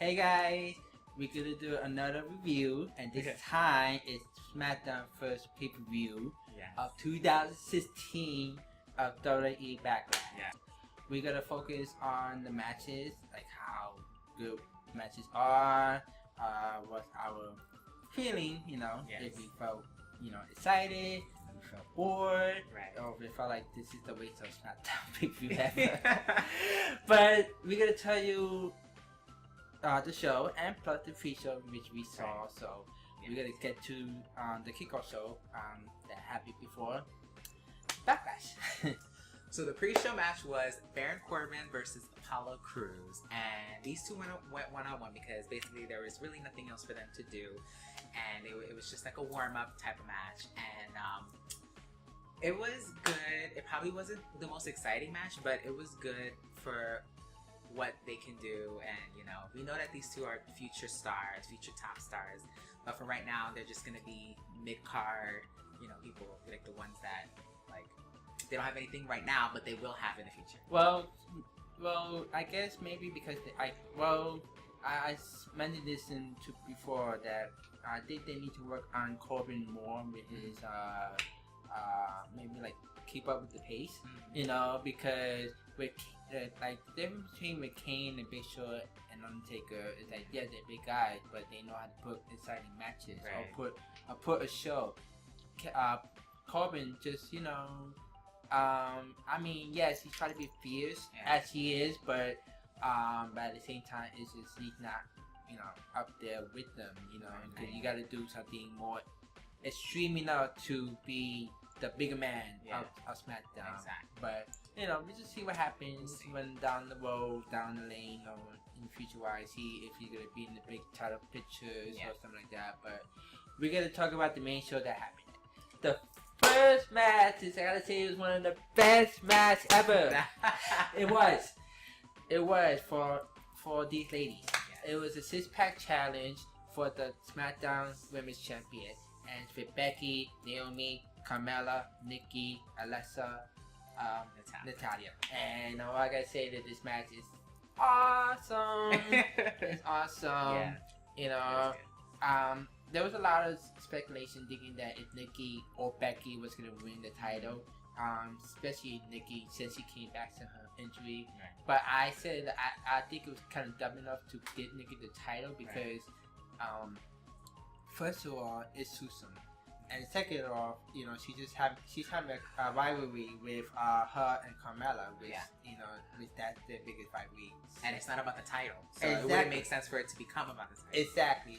Hey guys, we're gonna do another review, and this time it's Smackdown first pay-per-view of 2016 of WWE BackLash. Yeah. We're gonna focus on the matches, like how good matches are, what's our feeling, if we felt, excited, we felt bored, or if we felt like this is the waste of Smackdown pay-per-view ever. But we're gonna tell you the show and plus the pre-show which we saw, so we're gonna get to the kickoff show that happened before Backlash. So the pre-show match was Baron Corbin versus Apollo Crews, and these two went one-on-one because basically there was really nothing else for them to do, and it was just like a warm-up type of match, and it was good. It probably wasn't the most exciting match, but it was good for what they can do, and we know that these two are future stars, future top stars, but for right now they're just gonna be mid-card, people like the ones that like they don't have anything right now, but they will have in the future. Well, I guess maybe because I mentioned this before that I think they need to work on Corbin more with his maybe like keep up with the pace, because with like the difference between with Kane and Big Show and Undertaker is like they're big guys, but they know how to put exciting matches or put a show. Corbin just I mean, yes, he's trying to be fierce as he is, but at the same time, it's just he's not up there with them, because you got to do something more extreme enough to be the bigger man of SmackDown. Exactly. But we just see what happens when down the road, down the lane, or in the future wise, see if he's gonna be in the big title pictures or something like that. But we're gonna talk about the main show that happened. The first match I gotta say, it was one of the best matches ever. It was for these ladies. It was a 6-pack challenge for the SmackDown Women's Champion, and it's with Becky, Naomi, Carmella, Nikki, Alexa, Natalia. And all I gotta say that this match is awesome. It's awesome. There was a lot of speculation thinking that if Nikki or Becky was gonna win the title, especially Nikki since she came back to her injury. But I said that I think it was kind of dumb enough to get Nikki the title because first of all, it's Susan. And second of all, she's having a rivalry with her and Carmella, which which that's their biggest rivalry. And it's not about the title, so it wouldn't make sense for it to become about the title. Exactly.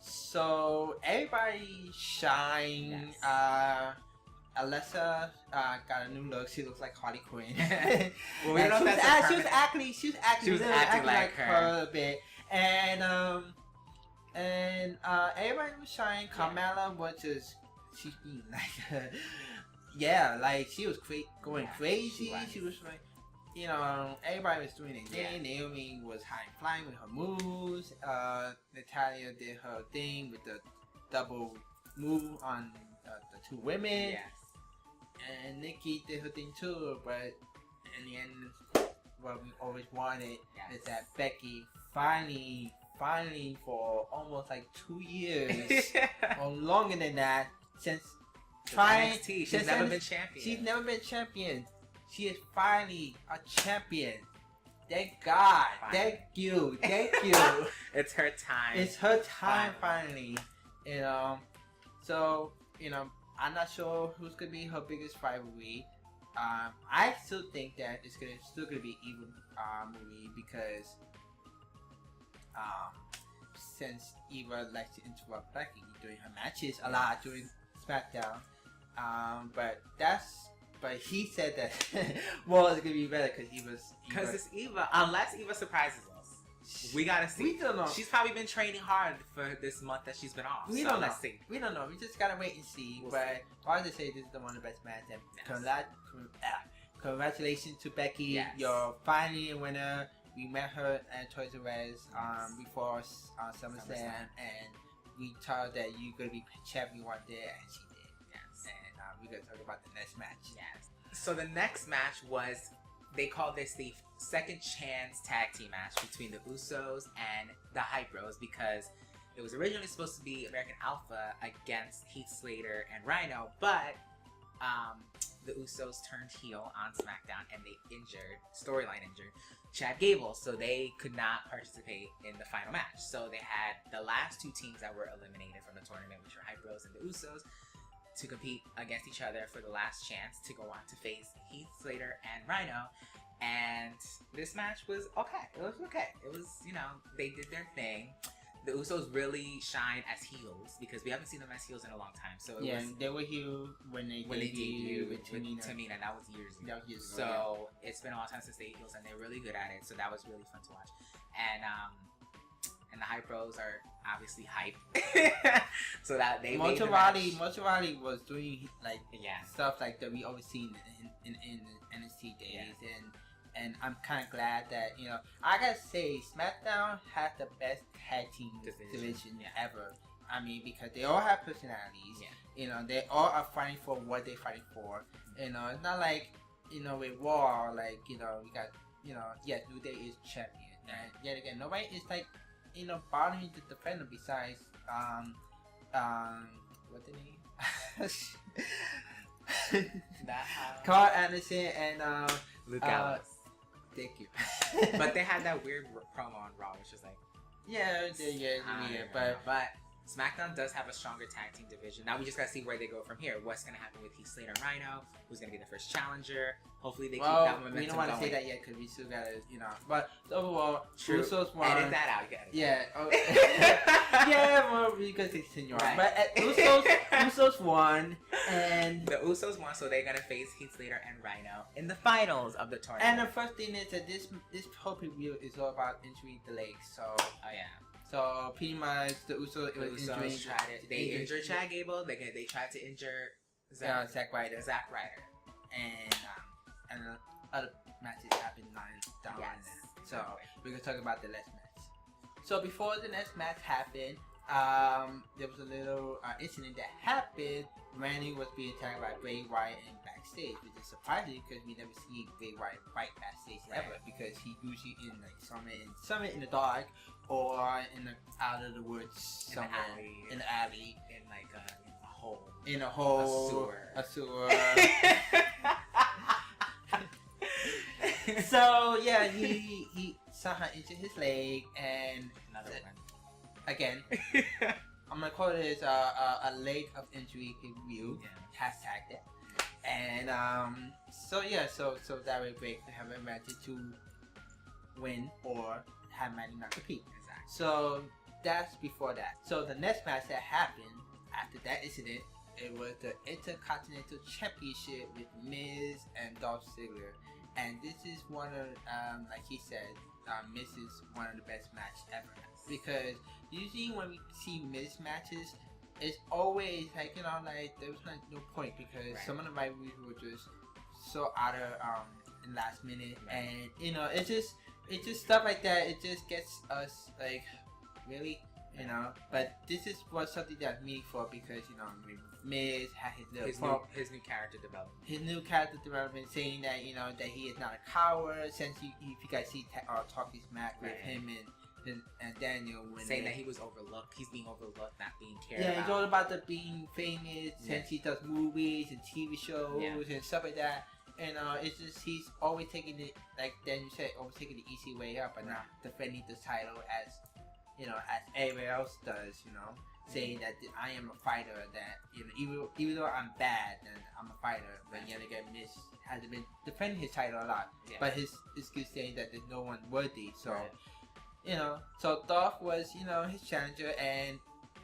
So everybody shine. Alexa got a new look. She looks like Harley Quinn. Well, we don't know if that's she was acting like her a bit, and everybody was shining. Carmella was just, she's being like, like she was going crazy. She was like, everybody was doing their thing. Naomi was high flying with her moves. Natalia did her thing with the double move on the two women. And Nikki did her thing too. But in the end, what we always wanted is that Becky finally for almost like 2 years or longer than that since NXT. She's never been champion. She's never been champion. She is finally a champion. Thank God. Thank you. It's her time. It's her time finally. So I'm not sure who's gonna be her biggest rivalry. I still think that it's still gonna be Evalou because since Eva likes to interrupt Becky during her matches a lot during SmackDown, but he said that it's gonna be better because it's Eva. Unless Eva surprises us, we gotta see. We don't know. She's probably been training hard for this month that she's been off. We don't know. Let's see. We don't know. We just gotta wait and see. But I just say this is one of the best matches. Congratulations to Becky. You're finally a winner. We met her at Toys R Us before SummerSlam, and we told that you're gonna be champion one day, and she did. And we're gonna talk about the next match. So the next match was they called this the second chance tag team match between the Usos and the Hype Bros because it was originally supposed to be American Alpha against Heath Slater and Rhino, but the Usos turned heel on SmackDown and they storyline injured Chad Gable, so they could not participate in the final match. So they had the last two teams that were eliminated from the tournament, which were Hype Bros and the Usos, to compete against each other for the last chance to go on to face Heath Slater and Rhino. And this match was okay. It was okay. It was, you know, they did their thing. The Usos really shined as heels because we haven't seen them as heels in a long time. So they were heel when they debuted with Tamina. That was years ago. So it's been a long time since they heels, and they're really good at it. So that was really fun to watch. And the Hype Bros are obviously hype. So that they Motorati was doing like stuff like that we always seen in NXT days, and I'm kind of glad that, you know, I gotta say SmackDown has the best tag team division ever. I mean, because they all have personalities. You know, they all are fighting for what they're fighting for. You know, it's not like, you know, with Raw, like, you know, we got, you know, New Day is champion, and yet again nobody is like, you know, bothering to defend them besides what's the name? Carl Anderson and Luke Gallows. Thank you. But they had that weird promo on Raw, which was like, but SmackDown does have a stronger tag team division. Now we just gotta see where they go from here. What's gonna happen with Heath Slater and Rhino? Who's gonna be the first challenger? Hopefully they keep that momentum going. We don't want to say that yet because we still gotta, you know. But overall, Usos won. Edit that out. You gotta well, we can continue on. But Usos won, and the Usos won, so they're gonna face Heath Slater and Rhino in the finals of the tournament. And the first thing is that this whole preview is all about injury delays. So So pretty much the Usos injured Chad Gable. They tried to injure Zack Ryder. And other matches happened down line. So we're gonna talk about the next match. So before the next match happened, there was a little incident that happened. Randy was being attacked by Bray Wyatt in backstage, which is surprising because we never see Bray Wyatt fight backstage ever, because he usually in like somewhere in the dark or out of the woods somewhere in the alley, in like a hole, a sewer. So yeah, he somehow injured his leg, and another one again. I'm gonna call it a leg of injury review. Hashtag that. And so that way Bray could have a match to win or have Manny not compete. Exactly. So that's before that. So the next match that happened after that incident, it was the Intercontinental Championship with Miz and Dolph Ziggler. And this is one of, like he said, Miz is one of the best matches ever. Because usually when we see Miz matches, it's always like, you know, like there was no point because some of the rivalries were just so out of in last minute, and you know, it's just stuff like that. It just gets us like, really, you know. But this is something that's meaningful because, you know, Miz had his new character development. His new character development, saying that, you know, that he is not a coward. Since if you guys see Talking Smack with him and Daniel, saying that he was overlooked, he's being overlooked, not being cared about. Yeah, it's all about the being famous. Since he does movies and TV shows and stuff like that. And it's just he's always taking it, like Daniel said, always taking the easy way up and not defending the title as, you know, as everyone else does, you know, saying that I am a fighter, that, you know, even though I'm bad, then I'm a fighter. But yet again, Miz hasn't been defending his title a lot, but his excuse saying that there's no one worthy. So, you know, so Dolph was, you know, his challenger, and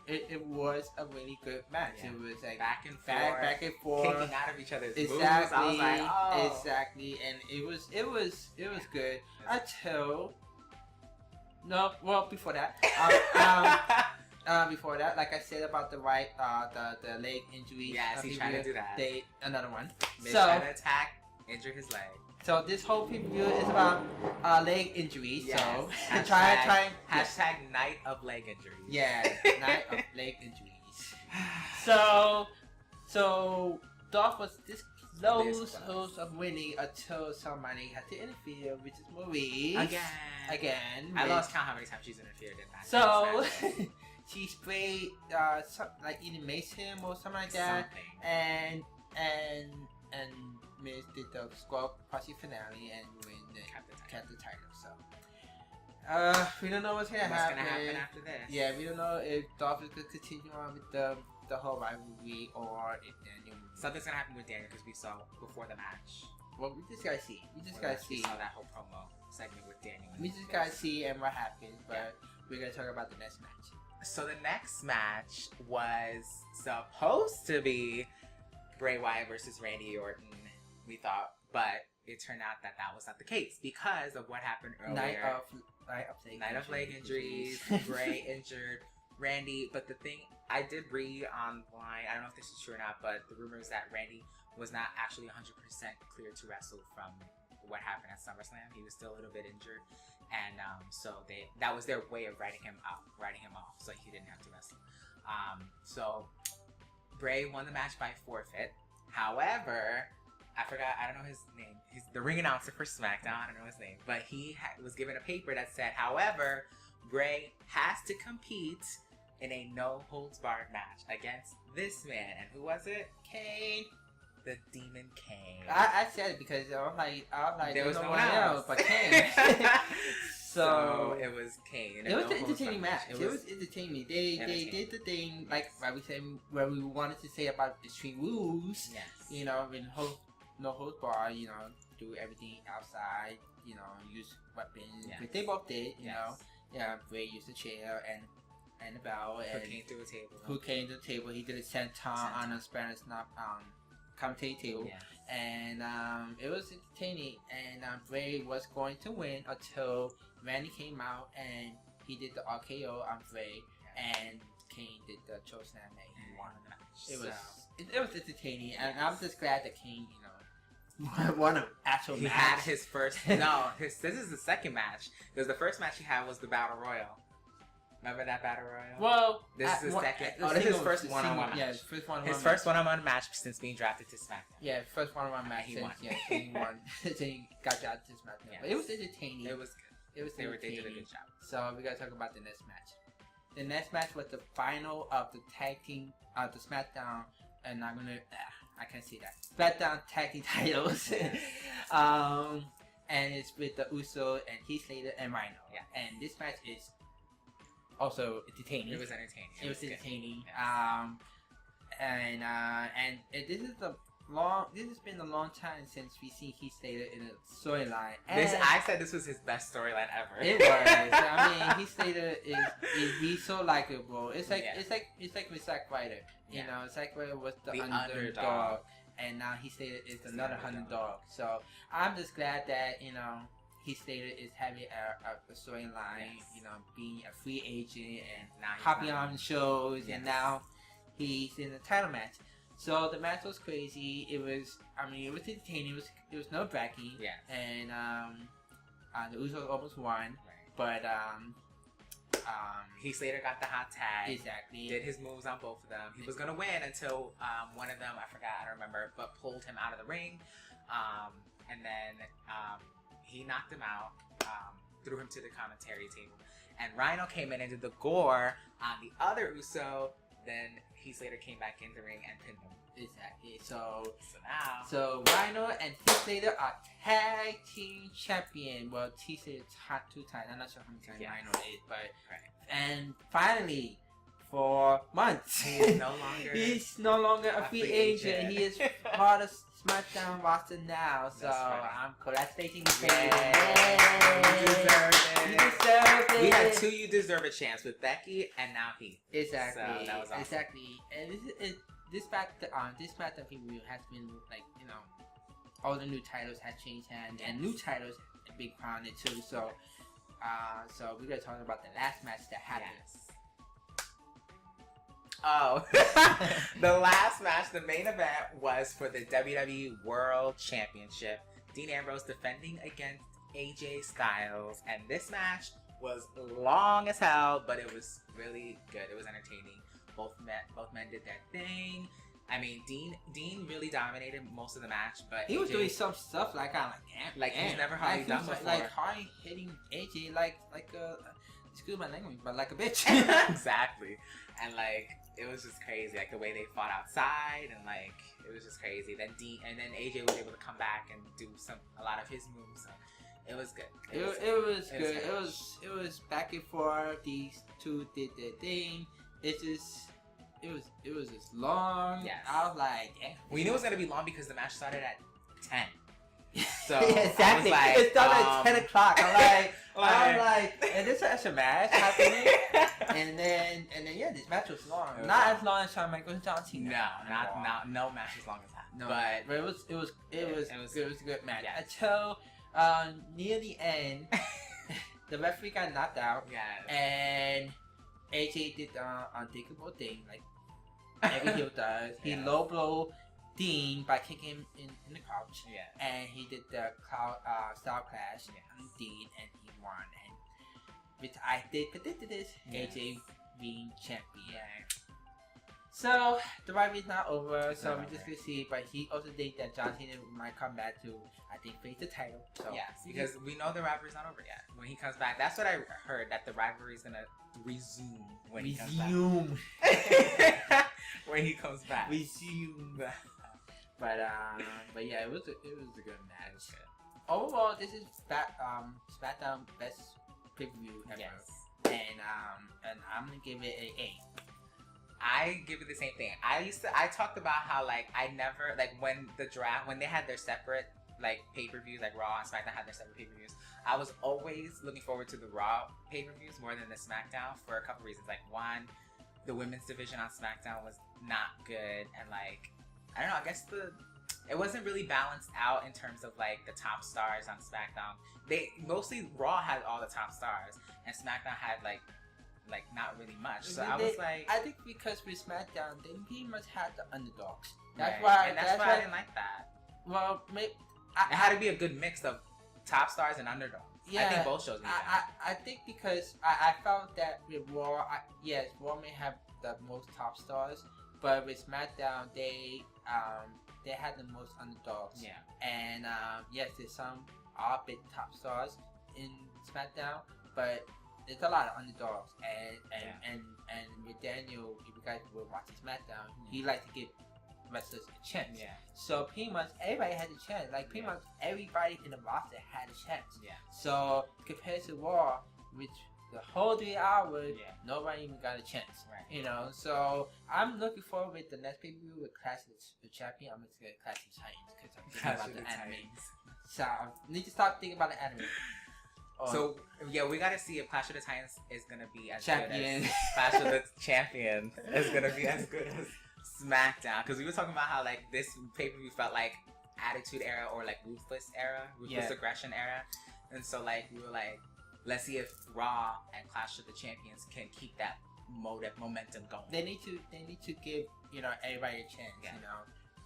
it was a really good match. It was like back and forth, kicking out of each other's moves. Exactly, I was like, oh. Exactly, and it was good until before that. Before that, like I said about the leg injury. Yes, he's trying to do that. Another one. Miz trying to attack, injure his leg. So this whole preview is about leg injuries. Yes. So hashtag night of leg injuries. Yeah, night of leg injuries. So Dolph was this those hopes of winning until somebody had to interfere, which is Marie. Again. I lost count how many times she's interfered in that. So, she sprayed, like either maced him or something like that. And Miz did the squad posse finale and win kept the title. So, we don't know what's gonna happen after this. Yeah, we don't know if Dolph is gonna continue on with the whole rivalry or if Daniel. Something's gonna happen with Daniel because we saw before the match. Well, we just gotta see. We saw that whole promo segment with Daniel. We just gotta see and what happens, but we're gonna talk about the next match. So the next match was supposed to be Bray Wyatt versus Randy Orton, we thought, but it turned out that was not the case because of what happened earlier. Night of leg injuries. Bray injured Randy, but the thing I did read online, I don't know if this is true or not, but the rumor is that Randy was not actually 100% clear to wrestle from what happened at SummerSlam. He was still a little bit injured, and so that was their way of writing him off, so he didn't have to wrestle. So Bray won the match by forfeit. However, I don't know his name. He's the ring announcer for SmackDown. I don't know his name, but he was given a paper that said, however, Bray has to compete in a no-holds-barred match against this man. And who was it? Kane. The Demon Kane. I said it because I was like there was no one else but Kane. so it was Kane. It was an entertaining match. It was entertaining. They did the thing like we said where we wanted to say about Extreme Rules. Yes. You know, no holds bar. You know, do everything outside. You know, use weapons. Yes. Which they both did. You Yes. know, yeah. Bray used a chair and a bell and Who came through a table. Who came to the table? He did a senton on a Spanish commentator table. Yes. And it was entertaining, and Bray was going to win until Randy came out and he did the RKO on Bray, and Kane did the chokeslam and he won the match. It was entertaining, and I'm just glad that Kane, you know, won an actual match. He had his first. This is the second match because the first match he had was the Battle Royal. Remember that Battle Royal? Well, this is the second. This is his first one-on-one match. Yeah, his first one-on-one match since being drafted to SmackDown. Yeah, first one-on-one match. He won. Yeah, he won. He got drafted to SmackDown. Yes. But it was entertaining. It was good. It was entertaining. They did a good job. So we gotta talk about the next match. The next match was the final of the tag team, the SmackDown, and I'm gonna, I can't say that. SmackDown tag team titles. And it's with the Uso and Heath Slater and Rhino. Yeah. And this match is also entertaining. It was entertaining. It was entertaining. Yes. And this is this has been a long time since we seen Heath Slater in a storyline. I said this was his best storyline ever. It was. I mean, Heath Slater he's so likable. It's like with Zack Ryder. You know, Zack Ryder was the underdog, and now Heath Slater is another underdog. So I'm just glad that Heath Slater is having a storyline. Yes. You know, being a free agent and now hopping on shows, Yes. and now he's in a title match. So the match was crazy. It was entertaining. It was nerve-wracking. Yes. And the Usos almost won, Right. but Heath Slater got the hot tag. Exactly. Did his moves on both of them. He was gonna win until one of them, I don't remember, but pulled him out of the ring. And then he knocked him out, threw him to the commentary table. And Rhino came in and did the gore on the other Uso. Then Heath Slater came back in the ring and pinned him. Exactly. So now Rhino and Heath Slater are tag team champion. Well, Heath Slater hot 2 times. I'm not sure how many times Rhino is, but and finally, for months, he's no longer a free agent. He is part of SmackDown roster now. So I'm congratulating the You deserve it. You deserve it. We had 2 You Deserve a chance with Becky, and now he. Exactly. So that was awesome. Exactly. And this SmackDown PPV has been all the new titles have changed hands, and new titles have been crowned too. So we're gonna talk about the last match that happened. Yes. Oh, the last match, the main event, was for the WWE World Championship. Dean Ambrose defending against AJ Styles, and this match was long as hell, but it was really good. It was entertaining. Both men did their thing. I mean, Dean really dominated most of the match, but he was AJ doing some stuff like I'm like, damn, like he's never hardly like, done before. Like hardly hitting AJ like excuse my language, but like a bitch. Exactly, and like it was just crazy, like the way they fought outside, and like it was just crazy. Then AJ was able to come back and do a lot of his moves. So it was good. It was good. It was back and forth. These two did their thing. It was just long. Yes. I was like, yeah. We knew it was gonna be long because the match started at 10. So yeah, exactly. I was like, it started at 10 o'clock. I'm like, is this actually a match happening? and then yeah, this match was long. Not as long as Shawn Michaels and John Cena. No match as long as that. No, but it was a good match. Yeah. Until near the end, the referee got knocked out. Yeah. And AJ did the unthinkable thing, like every heel does. He low blow Dean by kicking him in the couch. Yeah. And he did the style clash on Dean, and he won. And which I did predicted this, AJ being champion. Yeah. So the rivalry's not over, so we're just gonna see. But he also thinks that John Cena might come back to, I think, face the title. So yes, because we know the rivalry's not over yet. When he comes back, that's what I heard, that the rivalry's gonna resume when he comes back. When he comes back. Resume. But yeah, it was a good match. Overall, this is Smackdown best pay-per-view ever. Yes. And I'm gonna give it an 8. I give it the same thing. I talked about how like I never like when they had their separate like pay-per-views, like Raw and SmackDown had their separate pay-per-views. I was always looking forward to the Raw pay-per-views more than the SmackDown for a couple reasons. Like one, the women's division on SmackDown was not good, and like I don't know, I guess it wasn't really balanced out in terms of like the top stars on SmackDown. They mostly Raw had all the top stars, and SmackDown had like not really much. So I was like, I think because with SmackDown, they pretty much had the underdogs. That's why I didn't like that. Well, it had to be a good mix of top stars and underdogs. Yeah, I think both shows need that. I think because I felt that with Raw, yes, Raw may have the most top stars, but with SmackDown, they had the most underdogs. Yeah. And yes, there's some big top stars in SmackDown, but there's a lot of underdogs. And with Daniel, if you guys were watching SmackDown, he likes to give wrestlers a chance. Yeah. So pretty much everybody had a chance. Like pretty much everybody in the roster had a chance. Yeah. So compared to Raw, which the whole 3 hours, nobody even got a chance. Right. You know, so I'm looking forward with the next pay-per-view with Clash of the Champion. I'm going to get Clash of the Titans because I'm thinking about the anime. So I need to start thinking about the anime. So yeah, we gotta see if Clash of the Titans is gonna be as Champion. good as Clash of the Champion is gonna be as good as SmackDown, because we were talking about how like this pay-per-view felt like Attitude Era or like Ruthless Aggression Era, and so like we were like, let's see if Raw and Clash of the Champions can keep that momentum going. They need to give everybody a chance. You know,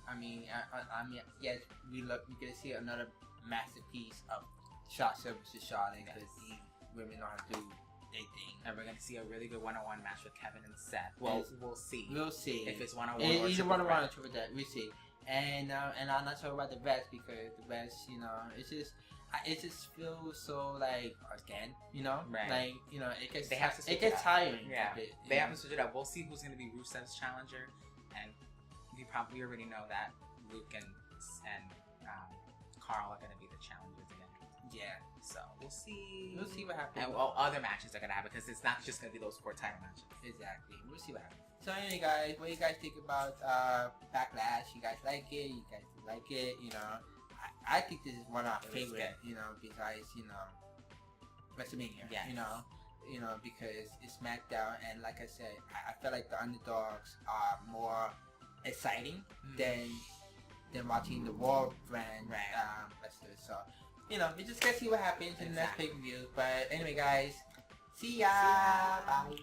I mean yes, we're gonna see another masterpiece of Shotzi versus Charlotte, because these women know how to do their thing. And we're going to see a really good one-on-one match with Kevin and Seth. Well, we'll see. We'll see. If it's one-on-one or either one-on-one or triple threat. We'll see. And I'm not talking about the rest, because the rest, it just feels so like again, right? Like it gets tiring. tiring. Yeah, they have to switch it up. We'll see who's going to be Rusev's challenger, and we probably already know that Luke and Carl are going to be the challengers again. Yeah. So we'll see. We'll see what happens. And other matches are going to happen, because it's not just going to be those 4 title matches. Exactly. We'll see what happens. So anyway, guys, what do you guys think about Backlash? You guys like it? You guys like it? I think this is one of our favorite. Besides WrestleMania. Yeah. Because it's SmackDown, and like I said, I feel like the underdogs are more exciting than watching the Raw brand wrestlers. So we just gotta see what happens in the next pay-per-view. But anyway, guys, see ya. Bye.